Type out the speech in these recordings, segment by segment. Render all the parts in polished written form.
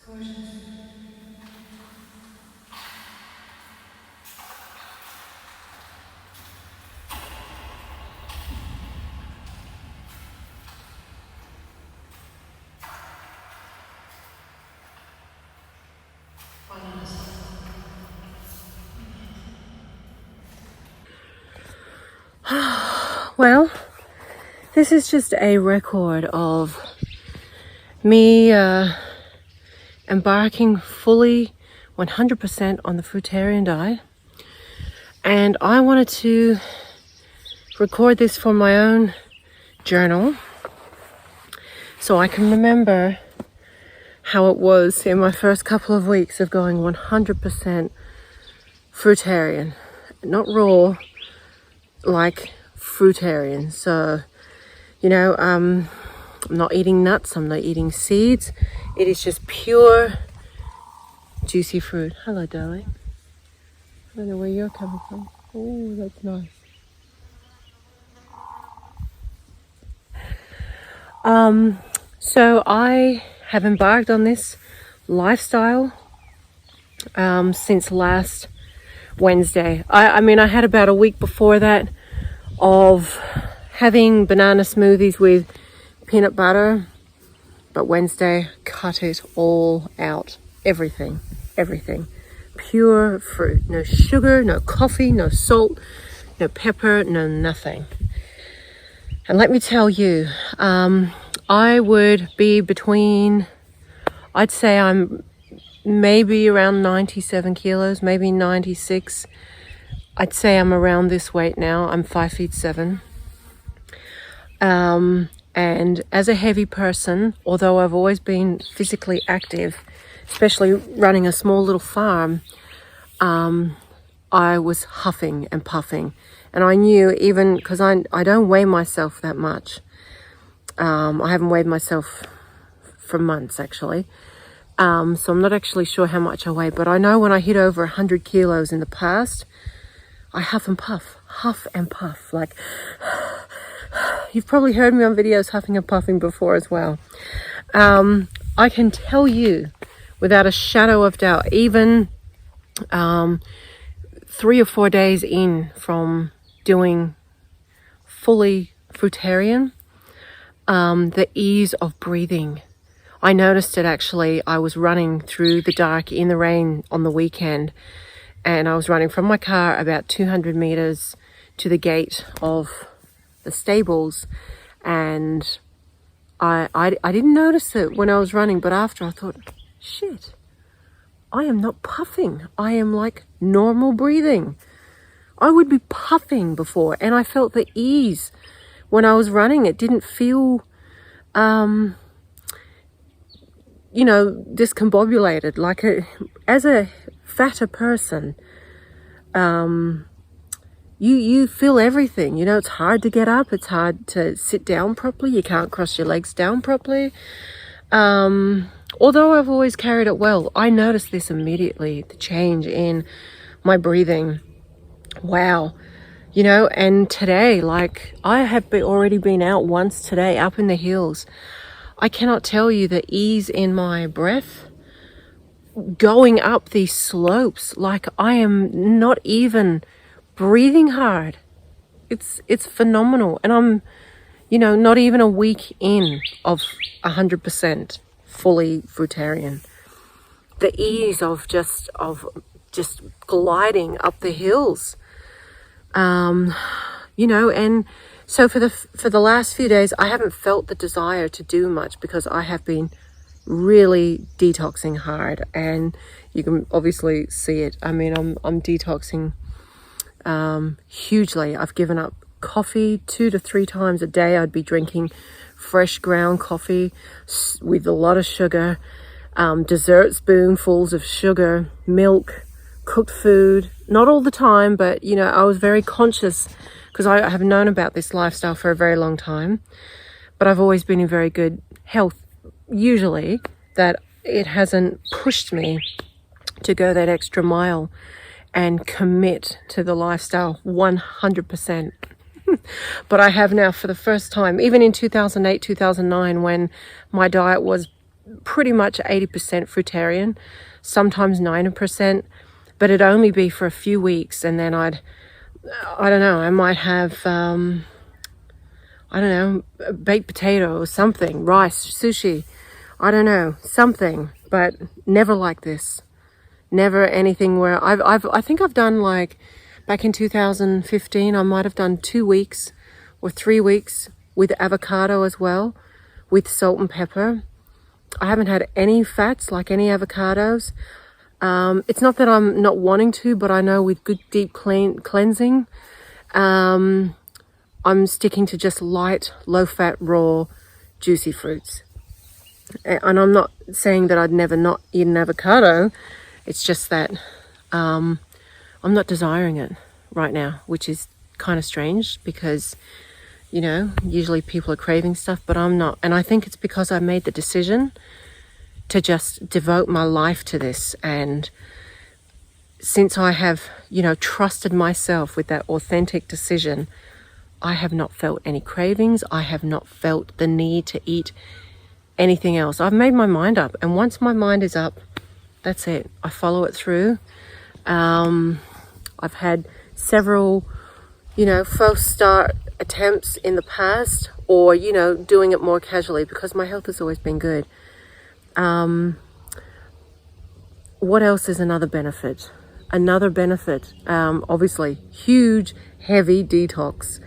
gorgeous. Well, this is just a record of me embarking fully 100% on the fruitarian diet, and I wanted to record this for my own journal so I can remember how it was in my first couple of weeks of going 100% fruitarian, not raw, like fruitarian. So, you know, I'm not eating nuts, I'm not eating seeds. It is just pure juicy fruit. Hello, darling. I don't know where you're coming from. Oh, that's nice. So I have embarked on this lifestyle since last Wednesday. I mean, I had about a week before that of having banana smoothies with peanut butter, but Wednesday cut it all out. Everything. Pure fruit. No sugar, no coffee, no salt, no pepper, no nothing. And let me tell you, I would be between, I'd say I'm maybe around 97 kilos, maybe 96. I'd say I'm around this weight now. I'm 5'7". And as a heavy person, although I've always been physically active, especially running a small little farm, I was huffing and puffing. And I knew, even because I don't weigh myself that much. I haven't weighed myself for months, actually. So I'm not actually sure how much I weigh, but I know when I hit over 100 kilos in the past, I huff and puff, like, you've probably heard me on videos huffing and puffing before as well. I can tell you without a shadow of doubt, even 3 or 4 days in from doing fully fruitarian, the ease of breathing. I noticed it actually. I was running through the dark in the rain on the weekend, and I was running from my car about 200 meters to the gate of the stables, and I didn't notice it when I was running, but after I thought, shit, I am not puffing. I am like normal breathing. I would be puffing before, and I felt the ease when I was running. It didn't feel, discombobulated. Like as a fatter person, you feel everything. You know, it's hard to get up. It's hard to sit down properly. You can't cross your legs down properly. Although I've always carried it well, I noticed this immediately, the change in my breathing. Wow. You know, and today, like, I have already been out once today, up in the hills. I cannot tell you the ease in my breath going up these slopes. Like, I am not even breathing hard. It's phenomenal. And I'm, not even a week in of 100% fully fruitarian. The ease of just gliding up the hills. And so for the last few days, I haven't felt the desire to do much because I have been really detoxing hard, and you can obviously see it. I mean, I'm detoxing hugely. I've given up coffee 2 to 3 times a day. I'd be drinking fresh ground coffee with a lot of sugar, dessert spoonfuls of sugar, milk, cooked food. Not all the time, but I was very conscious because I have known about this lifestyle for a very long time, but I've always been in very good health, usually, that it hasn't pushed me to go that extra mile and commit to the lifestyle 100%. But I have now, for the first time, even in 2008, 2009, when my diet was pretty much 80% fruitarian, sometimes 90%, but it'd only be for a few weeks, and then I don't know, I might have, I don't know, a baked potato or something, rice, sushi, I don't know, something, but never like this. Never anything where I think I've done, like, back in 2015, I might have done 2 weeks or 3 weeks with avocado as well, with salt and pepper. I haven't had any fats, like any avocados. It's not that I'm not wanting to, but I know with good deep cleansing, I'm sticking to just light, low-fat, raw, juicy fruits. And I'm not saying that I'd never not eat an avocado. It's just that I'm not desiring it right now, which is kind of strange because, you know, usually people are craving stuff, but I'm not. And I think it's because I made the decision to just devote my life to this. And since I have, you know, trusted myself with that authentic decision, I have not felt any cravings. I have not felt the need to eat anything else. I've made my mind up. And once my mind is up, that's it. I follow it through. I've had several, you know, false start attempts in the past, or, you know, doing it more casually because my health has always been good. What else is another benefit? Another benefit, obviously, huge, heavy detox.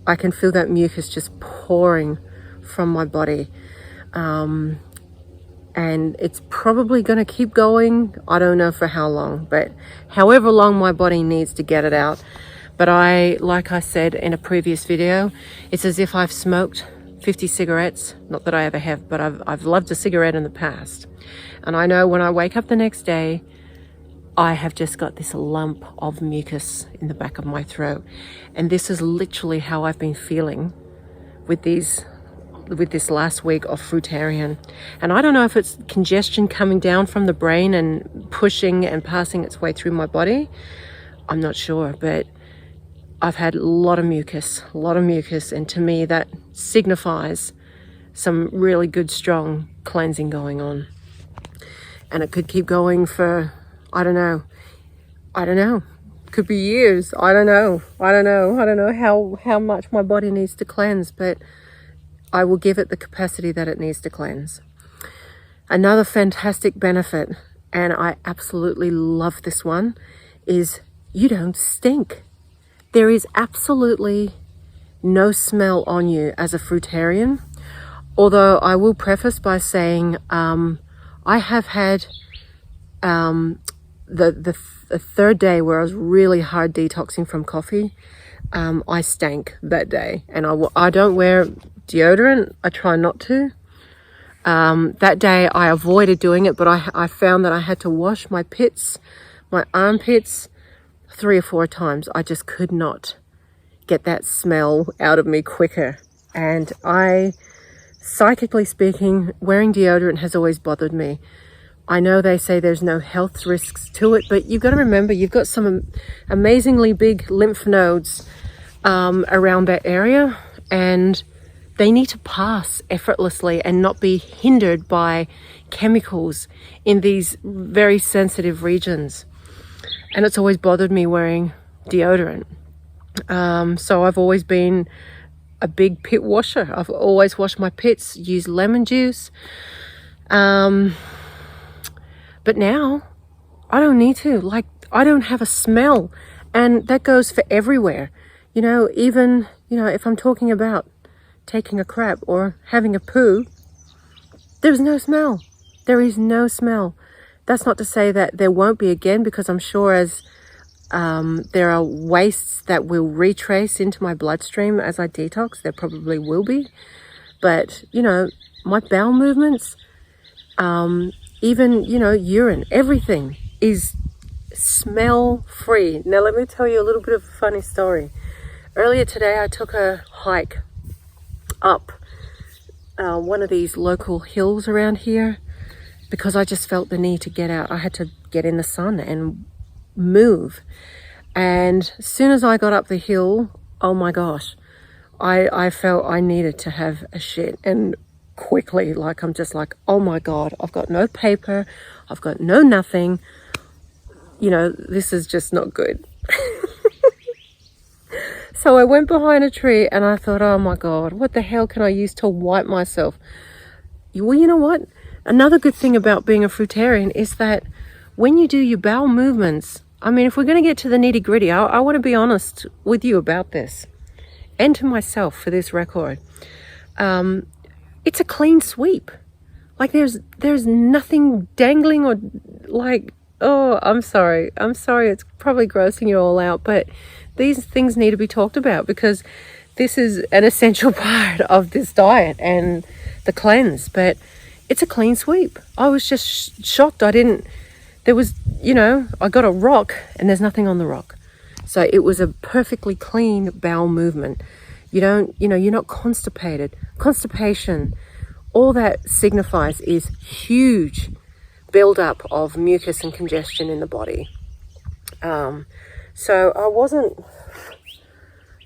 I can feel that mucus just pouring from my body. And it's probably going to keep going. I don't know for how long, but however long my body needs to get it out. But like I said in a previous video, it's as if I've smoked 50 cigarettes. Not that I ever have, but I've loved a cigarette in the past. And I know when I wake up the next day, I have just got this lump of mucus in the back of my throat. And this is literally how I've been feeling with this last week of Fruitarian. And I don't know if it's congestion coming down from the brain and pushing and passing its way through my body. I'm not sure, but I've had a lot of mucus, and to me that signifies some really good, strong cleansing going on. And it could keep going for, I don't know, could be years. I don't know how much my body needs to cleanse, but I will give it the capacity that it needs to cleanse. Another fantastic benefit, and I absolutely love this one, is you don't stink. There is absolutely no smell on you as a fruitarian. Although I will preface by saying I have had the third day where I was really hard detoxing from coffee. I stank that day, and I don't wear deodorant. I try not to. That day I avoided doing it, but I found that I had to wash my armpits 3 or 4 times. I just could not get that smell out of me quicker. And psychically speaking, wearing deodorant has always bothered me. I know they say there's no health risks to it, but you've got to remember you've got some amazingly big lymph nodes around that area, and they need to pass effortlessly and not be hindered by chemicals in these very sensitive regions. And it's always bothered me wearing deodorant. So I've always been a big pit washer. I've always washed my pits, used lemon juice. But now I don't need to. Like, I don't have a smell. And that goes for everywhere. You know, even, you know, if I'm talking about taking a crap or having a poo, there's no smell. There is no smell. That's not to say that there won't be again, because I'm sure as there are wastes that will retrace into my bloodstream as I detox, there probably will be. But, you know, my bowel movements, even, you know, urine, everything is smell free. Now, let me tell you a little bit of a funny story. Earlier today, I took a hike up one of these local hills around here because I just felt the need to get out. I had to get in the sun and move. And as soon as I got up the hill, oh my gosh, I felt I needed to have a shit. And quickly. Like, I'm just like, oh my God, I've got no paper, I've got no nothing. You know, this is just not good. So I went behind a tree and I thought, oh my God, what the hell can I use to wipe myself? Well, you know what? Another good thing about being a fruitarian is that when you do your bowel movements, I mean, if we're going to get to the nitty gritty, I want to be honest with you about this, and to myself for this record. It's a clean sweep. Like, there's nothing dangling or like, oh, I'm sorry. It's probably grossing you all out, but these things need to be talked about because this is an essential part of this diet and the cleanse. But it's a clean sweep. I was just shocked. There was, I got a rock and there's nothing on the rock. So it was a perfectly clean bowel movement. You're not constipated. Constipation, all that signifies is huge buildup of mucus and congestion in the body. So I wasn't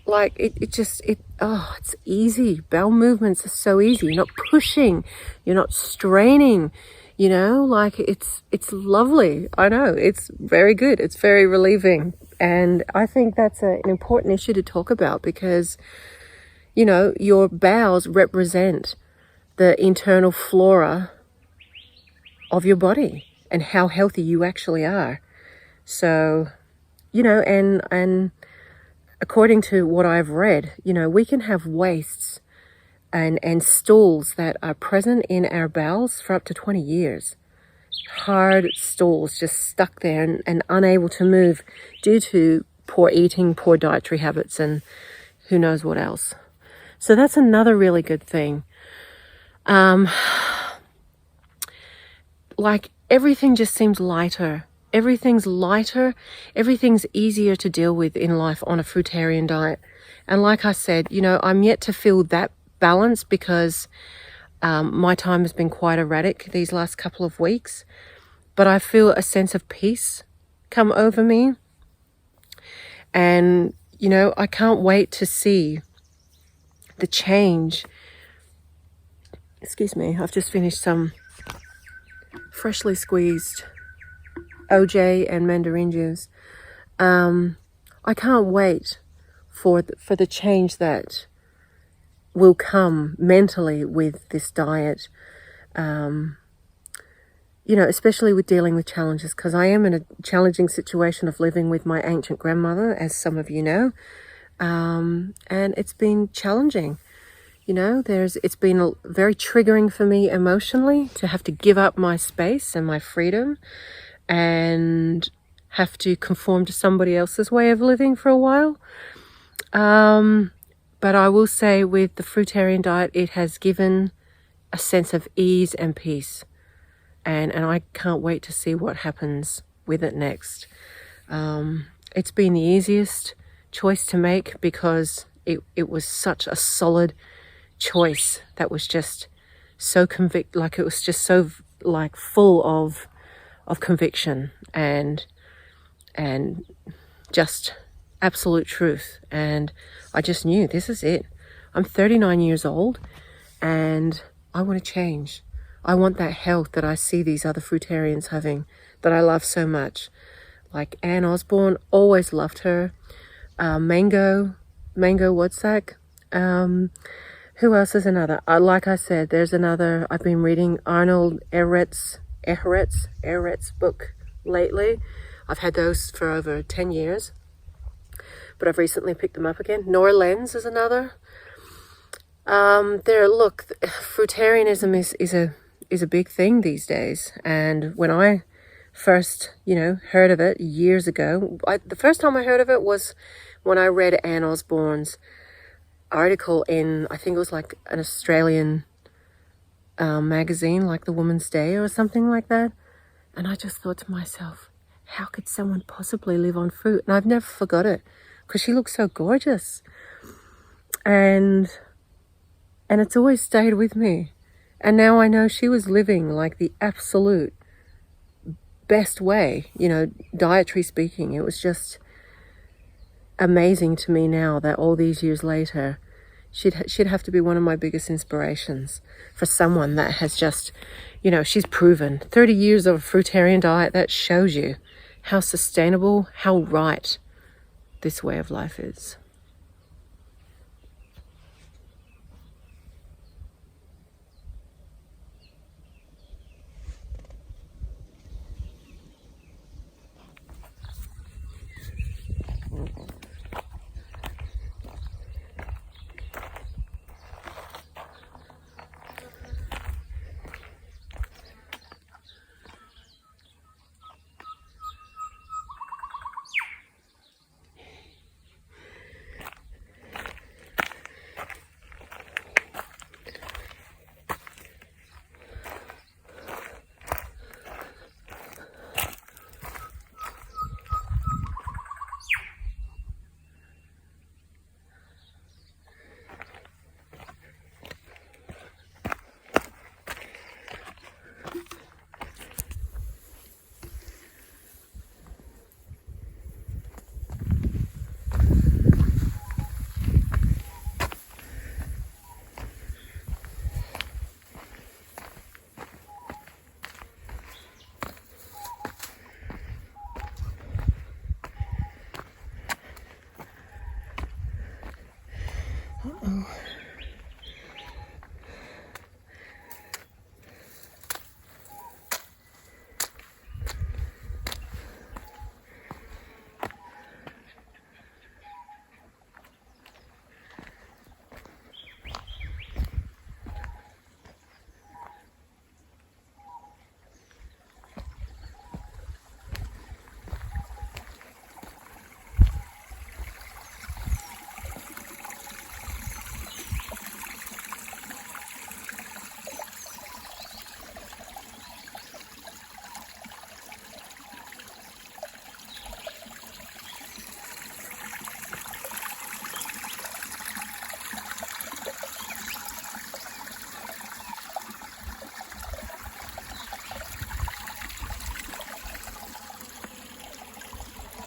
like, it's easy. Bowel movements are so easy. You're not pushing, you're not straining, like it's lovely. I know, it's very good. It's very relieving. And I think that's an important issue to talk about because, your bowels represent the internal flora of your body and how healthy you actually are. So, and according to what I've read, we can have wastes and stools that are present in our bowels for up to 20 years. Hard stools just stuck there and unable to move due to poor eating, poor dietary habits, and who knows what else. So that's another really good thing. Like, everything just seems lighter. Everything's lighter. Everything's easier to deal with in life on a fruitarian diet. And like I said, I'm yet to feel that balance because my time has been quite erratic these last couple of weeks. But I feel a sense of peace come over me. And, I can't wait to see the change. Excuse me, I've just finished some freshly squeezed OJ and mandarin juice. I can't wait for the change that will come mentally with this diet. Especially with dealing with challenges, because I am in a challenging situation of living with my ancient grandmother, as some of you know. And it's been challenging. It's been very triggering for me emotionally to have to give up my space and my freedom and have to conform to somebody else's way of living for a while. But I will say with the fruitarian diet, it has given a sense of ease and peace. And I can't wait to see what happens with it next. It's been the easiest choice to make because it was such a solid choice that was just so it was just so like full of conviction and just absolute truth. And I just knew this is it. I'm 39 years old and I want to change. I want that health that I see these other fruitarians having that I love so much. Like Anne Osborne, always loved her. Mango Wodsack. Who else is another? Like I said, there's another. I've been reading Arnold Ehret's book lately. I've had those for over 10 years, but I've recently picked them up again. Nora Lenz is another. Fruitarianism is a big thing these days. And when I first, heard of it years ago, the first time I heard of it was when I read Anne Osborne's article in, I think it was like an Australian magazine, like the Woman's Day or something like that. And I just thought to myself, how could someone possibly live on fruit? And I've never forgot it because she looks so gorgeous. And it's always stayed with me. And now I know she was living like the absolute best way, dietary speaking. It was just amazing to me now that all these years later, She'd have to be one of my biggest inspirations for someone that has just, you know, she's proven 30 years of a fruitarian diet. That shows you how sustainable, how right this way of life is. Uh-oh.